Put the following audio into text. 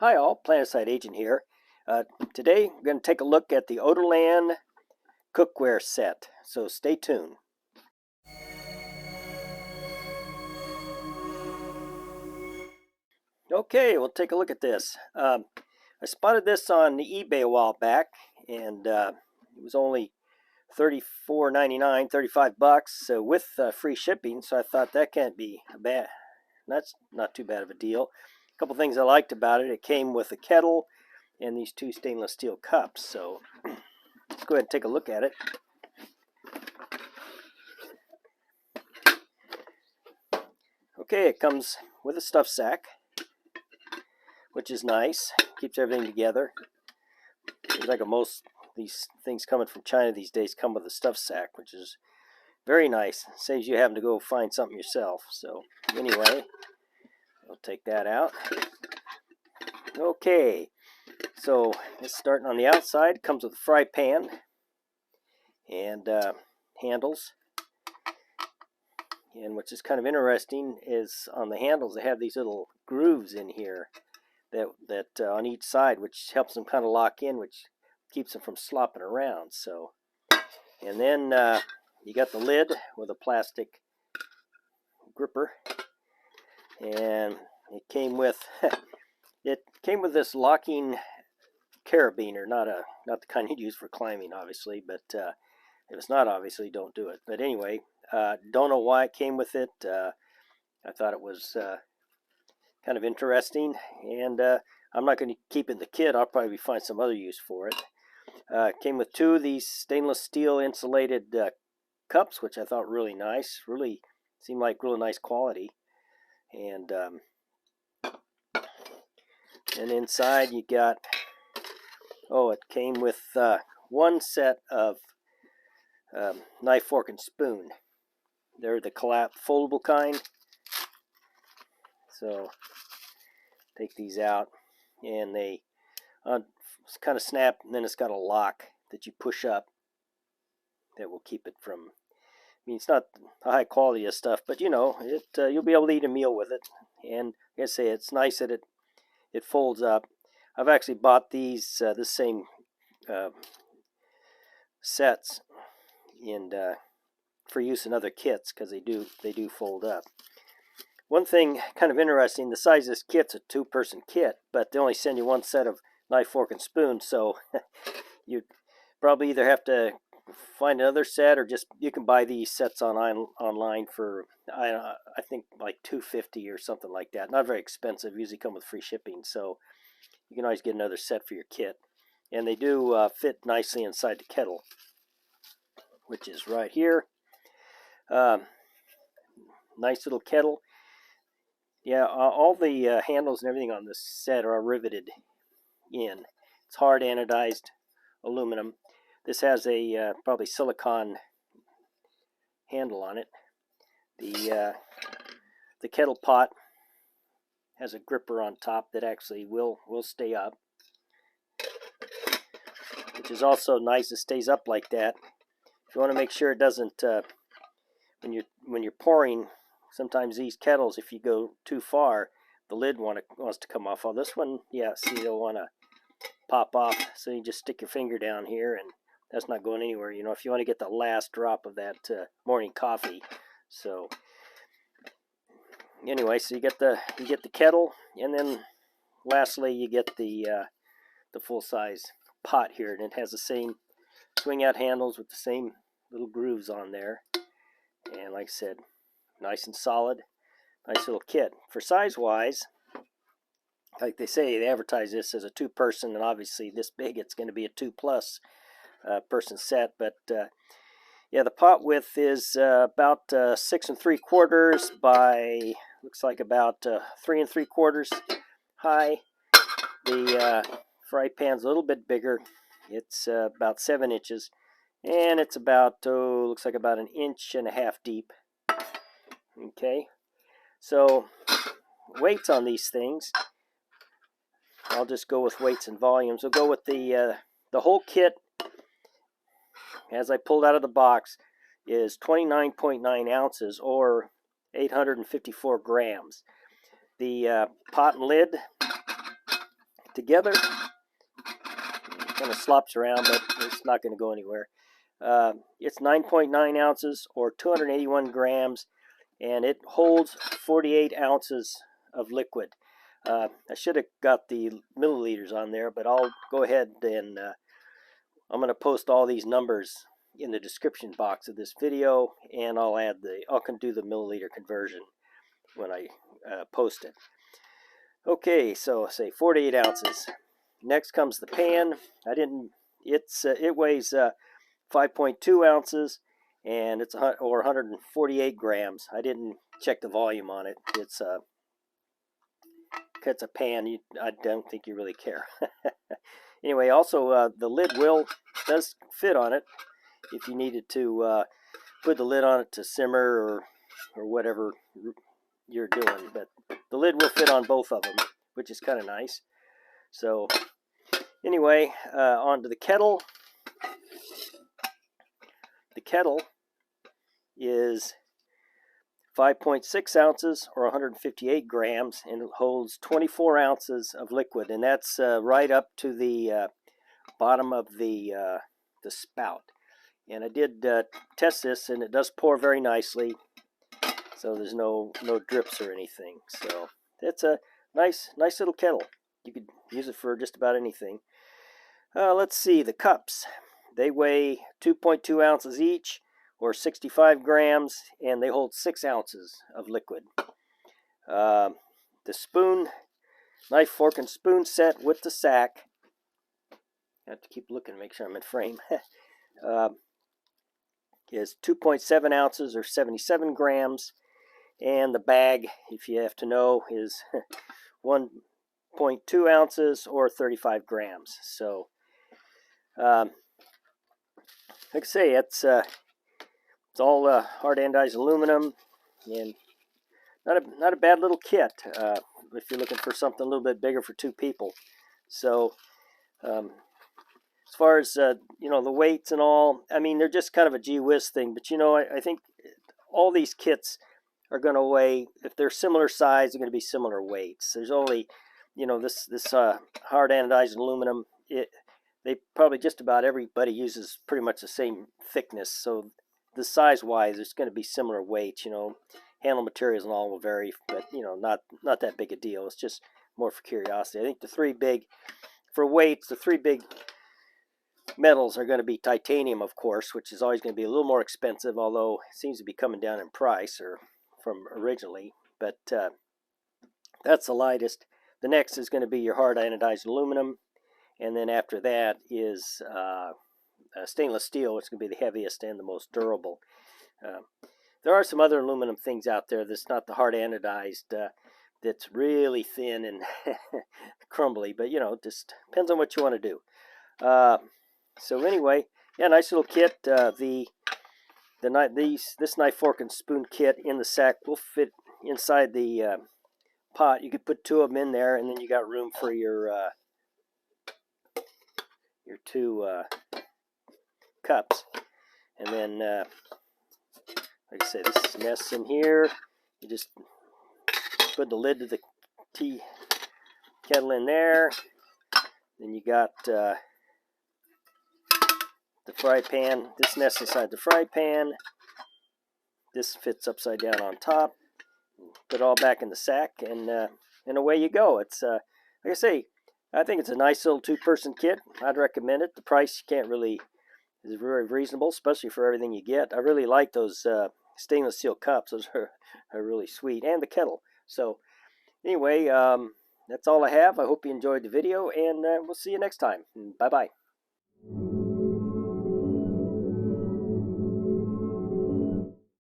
Hi all, Planetside Agent here. Today we're going to take a look at the Odoland cookware set, so stay tuned. Okay, we'll take a look at this. I spotted this on eBay a while back, and it was only $34.99, $35 so with free shipping, so I thought that can't be bad. That's not too bad of a deal. A couple things I liked about it: it came with a kettle and these two stainless steel cups. So let's go ahead and take a look at it. Okay, it comes with a stuff sack, which is nice. Keeps everything together. Seems like most these things coming from China these days come with a stuff sack, which is very nice. Saves you having to go find something yourself. So anyway, we'll take that out. Okay, so it's starting on the outside. It comes with a fry pan and handles. And which is kind of interesting is on the handles they have these little grooves in here that on each side, which helps them kind of lock in, which keeps them from slopping around. So, and then you got the lid with a plastic gripper, and it came with this locking carabiner, not the kind you'd use for climbing, obviously, but if it's not, obviously don't do it. But anyway, don't know why it came with it. I thought it was kind of interesting, and I'm not going to keep it in the kit. I'll probably find some other use for it. It came with two of these stainless steel insulated cups, which I thought really nice. Really seemed like really nice quality. And inside you got, it came with one set of knife, fork, and spoon. They're the foldable kind. So take these out, and they kind of snap, and then it's got a lock that you push up that will keep it from, I mean, it's not a high quality of stuff, but you know, you'll be able to eat a meal with it. And like I say, it's nice that it folds up. I've actually bought these the same sets for use in other kits, because they do fold up. One thing kind of interesting, the size of this kit's a two-person kit, but they only send you one set of knife, fork, and spoon, so you probably either have to find another set, or just you can buy these sets online for I think like $2.50 or something like that. Not very expensive. Usually come with free shipping, so you can always get another set for your kit. And they do fit nicely inside the kettle, which is right here. Nice little kettle. Yeah, all the handles and everything on this set are riveted in. It's hard anodized aluminum. This has a probably silicone handle on it. The kettle pot has a gripper on top that actually will stay up, which is also nice. It stays up like that. If you want to make sure it doesn't, when you're pouring, sometimes these kettles, if you go too far, the lid wants to come off. On this one, yeah, see, they'll want to pop off. So you just stick your finger down here, and that's not going anywhere. You know, if you want to get the last drop of that morning coffee. So anyway, so you get the kettle, and then lastly you get the full size pot here, and it has the same swing out handles with the same little grooves on there. And like I said, nice and solid, nice little kit. For size wise, like they say, they advertise this as a two-person, and obviously this big, it's going to be a 2+ person set. But yeah, the pot width is about 6 3/4 by, looks like about 3 3/4 high. The fry pan's a little bit bigger. It's about 7 inches, and it's about looks like about 1.5 inches deep. Okay, so weights on these things, I'll just go with weights and volumes. We'll go with the whole kit, as I pulled out of the box, is 29.9 ounces or 854 grams. The pot and lid together. It kind of slops around, but it's not going to go anywhere. It's 9.9 ounces or 281 grams, and it holds 48 ounces of liquid. I should have got the milliliters on there, but I'll go ahead and I'm going to post all these numbers in the description box of this video, and I'll do the milliliter conversion when I post it. Okay, so say 48 ounces. Next comes the pan. It weighs 5.2 ounces, and it's 148 grams. I didn't check the volume on it. It's a pan. I don't think you really care. Anyway, also the lid does fit on it if you needed to put the lid on it to simmer or whatever you're doing. But the lid will fit on both of them, which is kind of nice. So anyway, on to the kettle. The kettle is 5.6 ounces or 158 grams, and it holds 24 ounces of liquid, and that's right up to the bottom of the spout. And I did test this, and it does pour very nicely, so there's no drips or anything. So it's a nice little kettle. You could use it for just about anything. Let's see, the cups. They weigh 2.2 ounces each, or 65 grams, and they hold 6 ounces of liquid. The spoon, knife, fork, and spoon set with the sack. I have to keep looking to make sure I'm in frame. Is 2.7 ounces or 77 grams, and the bag, if you have to know, is 1.2 ounces or 35 grams. So, like I say, it's all hard anodized aluminum, and not a bad little kit if you're looking for something a little bit bigger for 2 people. So, as far as the weights and all, I mean, they're just kind of a gee whiz thing. But I think all these kits are going to weigh, if they're similar size, they're going to be similar weights. There's only, this hard anodized aluminum. They probably just about everybody uses pretty much the same thickness. So the size wise, it's going to be similar weights. Handle materials and all will vary, but not that big a deal. It's just more for curiosity. I think the three big metals are going to be titanium, of course, which is always going to be a little more expensive, although it seems to be coming down in price or from originally. But that's the lightest. The next is going to be your hard anodized aluminum, and then after that is stainless steel, which is going to be the heaviest and the most durable. There are some other aluminum things out there that's not the hard anodized, that's really thin and crumbly, but just depends on what you want to do. So anyway, yeah, nice little kit. This knife, fork, and spoon kit in the sack will fit inside the pot. You could put 2 of them in there, and then you got room for your 2 cups. And then, like I said, this nests in here. You just put the lid to the tea kettle in there. Then you got the fry pan. This nests inside the fry pan. This fits upside down on top. Put it all back in the sack, and away you go. It's like I say, I think it's a nice little 2-person kit. I'd recommend it. The price is very reasonable, especially for everything you get. I really like those stainless steel cups. Those are really sweet, and the kettle. So anyway, that's all I have. I hope you enjoyed the video, and we'll see you next time. Bye bye.